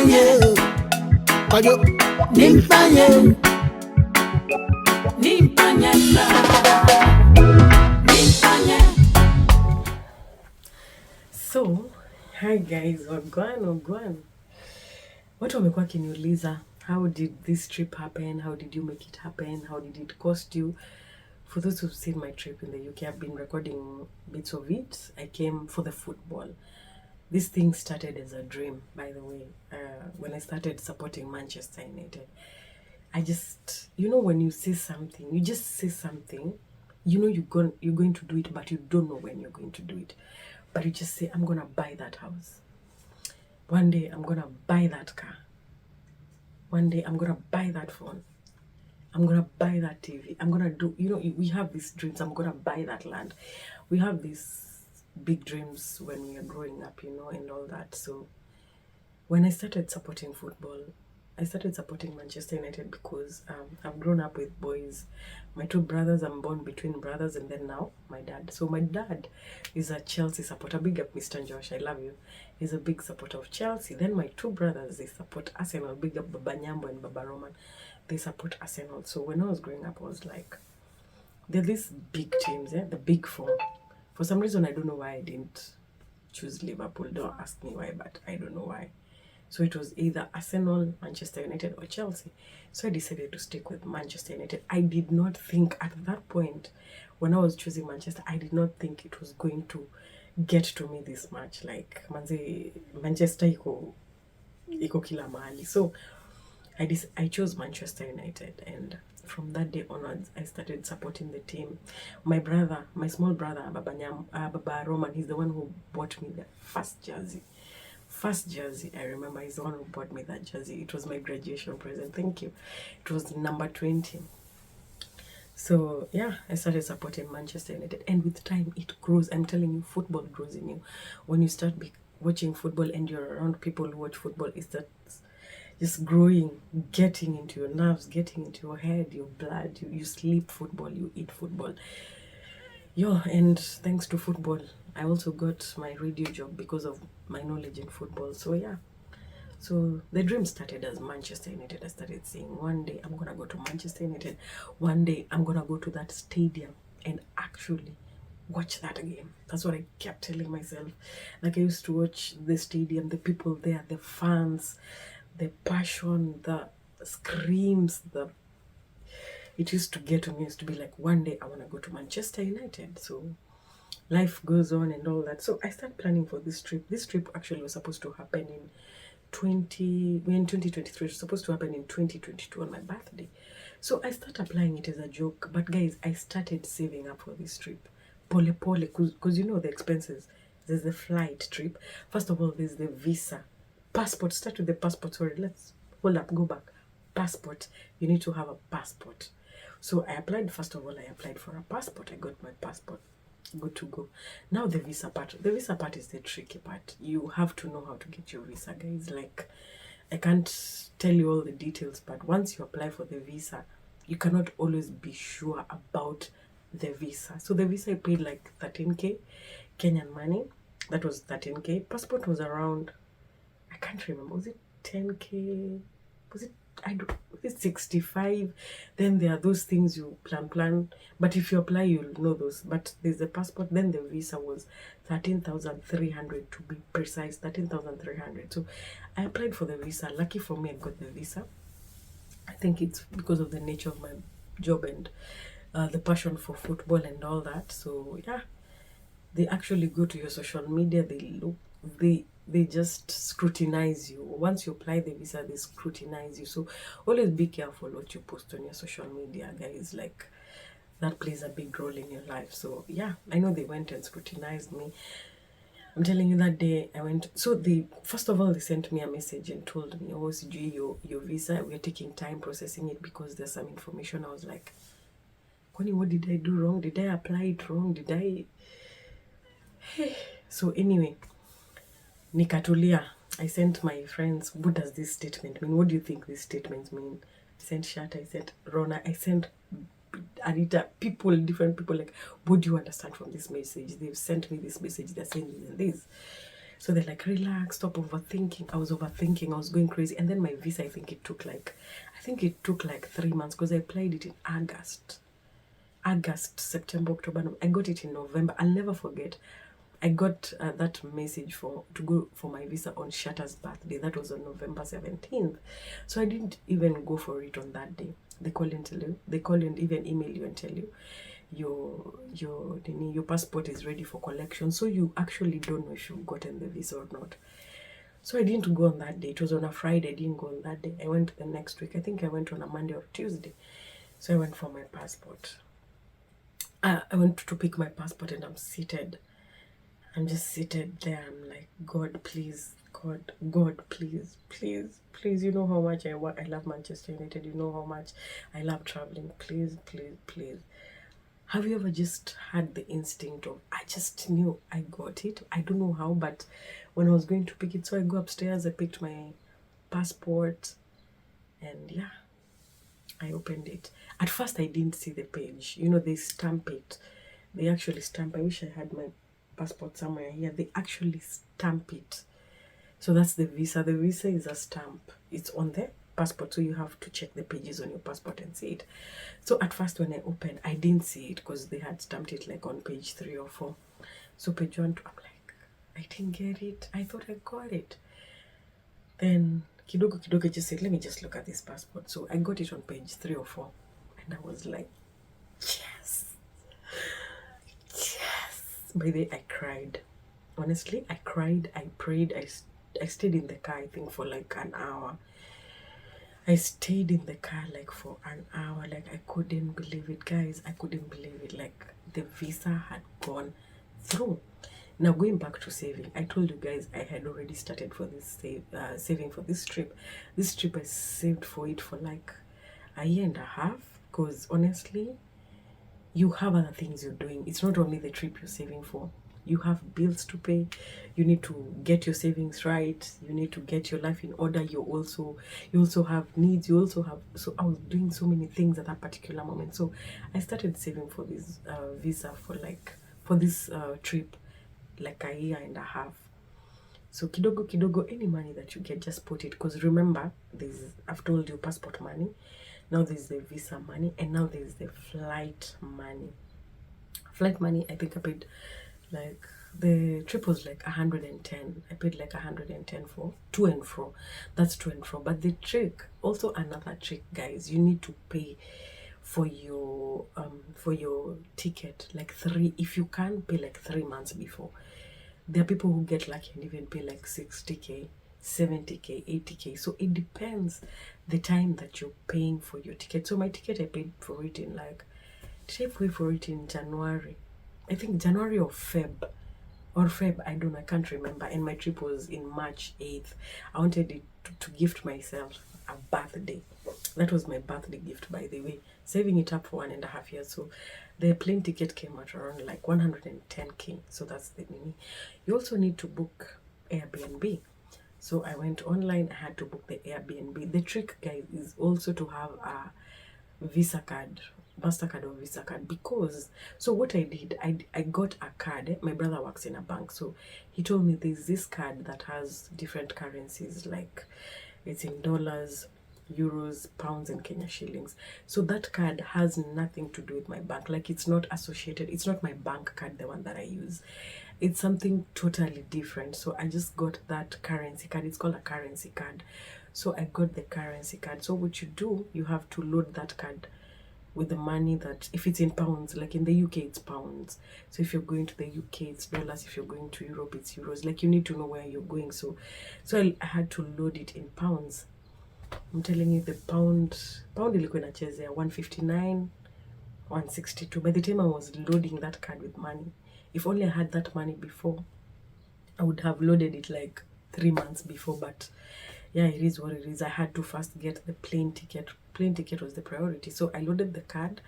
Nimfanye Kayo Nimfanye So, hi guys, wagwan. Watu wamekuwa kiniuliza, how did this trip happen? How did you make it happen? How did it cost you? For those who've seen my trip in the UK, I've been recording bits of it. I came for the football. This thing started as a dream, by the way. When I started supporting Manchester United, I just, when you say something, you just say something, you're going to do it, but you don't know when you're going to do it. But you just say, I'm going to buy that house. One day, I'm going to buy that car. One day, I'm going to buy that phone. I'm going to buy that TV. I'm going to do, we have these dreams. I'm going to buy that land. We have these big dreams when we are growing up, and all that. So when I started supporting football, I started supporting Manchester United because I've grown up with boys. My two brothers, I'm born between brothers, and then now my dad. So my dad is a Chelsea supporter. Big up Mr. Josh, I love you. He's a big supporter of Chelsea. Then my two brothers, they support Arsenal. Big up Baba Nyambo and Baba Roman. They support Arsenal. So when I was growing up, I was like, they're these big teams, the big four. For some reason, I don't know why I didn't choose Liverpool. Don't ask me why, but I don't know why. So it was either Arsenal, Manchester United, or Chelsea. So I decided to stick with Manchester United. I did not think at that point, when I was choosing Manchester, I did not think it was going to get to me this much. Like, Manchester iko kila mahali. So I chose Manchester United, and from that day onwards, I started supporting the team. My small brother, Baba Roman, he's the one who bought me the first jersey, I remember. He's the one who bought me that jersey. It was my graduation present. Thank you. It was number 20. So yeah, I started supporting Manchester United, and with time it grows. I'm telling you, football grows in you. When you start watching football and you're around people who watch football, it starts just growing, getting into your nerves, getting into your head, your blood. You sleep football, you eat football. And thanks to football, I also got my radio job because of my knowledge in football. So yeah, so the dream started as Manchester United. I started saying, one day I'm gonna go to Manchester United. One day I'm gonna go to that stadium and actually watch that game. That's what I kept telling myself. Like, I used to watch the stadium, the people there, the fans, the passion, the screams, it used to get to me. It used to be like, one day I want to go to Manchester United. So life goes on and all that. So I started planning for this trip. This trip actually was supposed to happen in 2023. It was supposed to happen in 2022 on my birthday. So I started applying it as a joke. But guys, I started saving up for this trip. Pole, because the expenses. There's the flight trip. First of all, there's the visa. Passport. Start with the passport. Sorry, let's hold up, go back. Passport. You need to have a passport. So I applied, first of all, I applied for a passport. I got my passport. Good to go. Now the visa part. The visa part is the tricky part. You have to know how to get your visa, guys. Like, I can't tell you all the details, but once you apply for the visa, you cannot always be sure about the visa. So the visa, I paid like 13k Kenyan money. That was 13k. Passport was around, I can't remember, was it 10k? Was it 65? Then there are those things you plan, but if you apply, you'll know those. But there's the passport, then the visa was 13,300 to be precise, 13,300. So I applied for the visa. Lucky for me, I got the visa. I think it's because of the nature of my job and the passion for football and all that. So yeah, they actually go to your social media, they just scrutinize you. Once you apply the visa, they scrutinize you. So always be careful what you post on your social media, guys. Like, that plays a big role in your life. So yeah, I know they went and scrutinized me. I'm telling you, that day I went. So first of all, they sent me a message and told me, oh, CG, your visa, we're taking time processing it because there's some information. I was like, Connie, what did I do wrong? Did I apply it wrong? So anyway, nikatulia. I sent my friends, what does this statement mean? What do you think these statements mean? I sent Shata, I sent Rona, I sent Anita, different people, like, what do you understand from this message? They've sent me this message, they're saying this and this. So they're like, relax, stop overthinking. I was overthinking, I was going crazy. And then my visa, I think it took like 3 months, because I applied it in August, September, October. I got it in November. I'll never forget. I got that message to go for my visa on Shatter's birthday. That was on November 17th. So I didn't even go for it on that day. They call and tell you. They call and even email you and tell you your passport is ready for collection. So you actually don't know if you've gotten the visa or not. So I didn't go on that day. It was on a Friday. I didn't go on that day. I went the next week. I think I went on a Monday or Tuesday. So I went for my passport. I went to pick my passport, and I'm just seated there. I'm like, God, please, God, please, please, please. You know how much I love Manchester United. You know how much I love traveling. Please, please, please. Have you ever just had the instinct of, I just knew I got it? I don't know how, but when I was going to pick it, so I go upstairs, I picked my passport, and yeah, I opened it. At first, I didn't see the page. You know, they stamp it. They actually stamp. I wish I had my passport somewhere here. They actually stamp it. So that's the visa. The visa is a stamp. It's on the passport, so you have to check the pages on your passport and see it. So at first, when I opened, I didn't see it because they had stamped it like on page 3 or 4. So page 1, I'm like, I didn't get it. I thought I got it. Then kidogo just said, let me just look at this passport. So I got it on page 3 or 4, and I was like, yes. By the way, I cried. Honestly, I cried. I prayed. I stayed in the car, I think, for like an hour. I stayed in the car like for an hour. Like, I couldn't believe it, guys. I couldn't believe it. Like, the visa had gone through. Now, going back to saving, I told you guys I had already started for this saving for this trip. This trip, I saved for it for like a year and a half, because honestly, you have other things you're doing. It's not only the trip you're saving for. You have bills to pay. You need to get your savings right. You need to get your life in order. You also have needs. So I was doing so many things at that particular moment. So I started saving for this visa for this trip like a year and a half. So kidogo, any money that you get, just put it. Because remember, I've told you, passport money. Now there's the visa money, and now there's the flight money. Flight money, I think I paid like, the trip was like 110. I paid like 110 for to and fro. That's to and fro. But the trick, also another trick, guys, you need to pay for your ticket like if you can, pay like 3 months before. There are people who get lucky and even pay like 60k, 70k, 80k. So it depends the time that you're paying for your ticket. So my ticket, I paid for it in like, did I pay for it in January? I think January or Feb, I don't know, I can't remember. And my trip was in March 8th. I wanted it to gift myself a birthday. That was my birthday gift, by the way. Saving it up for 1.5 years. So the plane ticket came at around like 110k. So that's the mini. You also need to book Airbnb. So I went online. I had to book the Airbnb. The trick, guys, is also to have a Visa card, MasterCard or Visa card, because, so what I did, I got a card. My brother works in a bank, so he told me there's this card that has different currencies, like it's in dollars, euros, pounds, and Kenya shillings. So that card has nothing to do with my bank. Like, it's not associated, it's not my bank card, the one that I use. It's something totally different. So I just got that currency card. It's called a currency card. So I got the currency card. So what you do, you have to load that card with the money that, if it's in pounds, like in the UK, it's pounds. So if you're going to the UK, it's dollars. If you're going to Europe, it's euros. Like, you need to know where you're going. So I had to load it in pounds. I'm telling you, the pound ilikuwa inachezea 159, 162. By the time I was loading that card with money, if only I had that money before, I would have loaded it like 3 months before. But yeah, it is what it is. I had to first get the plane ticket. Plane ticket was the priority. So I loaded the card.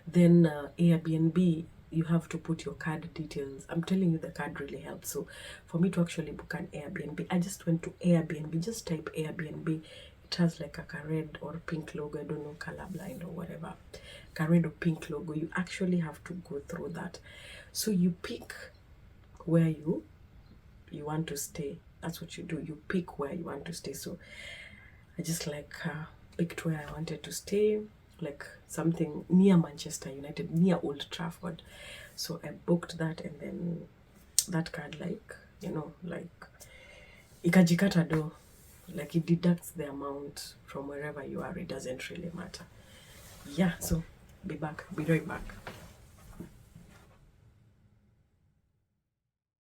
Then Airbnb, you have to put your card details. I'm telling you, the card really helps. So for me to actually book an Airbnb, I just went to Airbnb. Just type Airbnb. It has like a red or pink logo. I don't know, colorblind or whatever. A red or pink logo. You actually have to go through that. So you pick where you you want to stay, that's what you do. You pick where you want to stay. So I just picked where I wanted to stay, like something near Manchester United, near Old Trafford. So I booked that, and then that card, ikajikata do, like it deducts the amount from wherever you are. It doesn't really matter. Yeah, so be right back.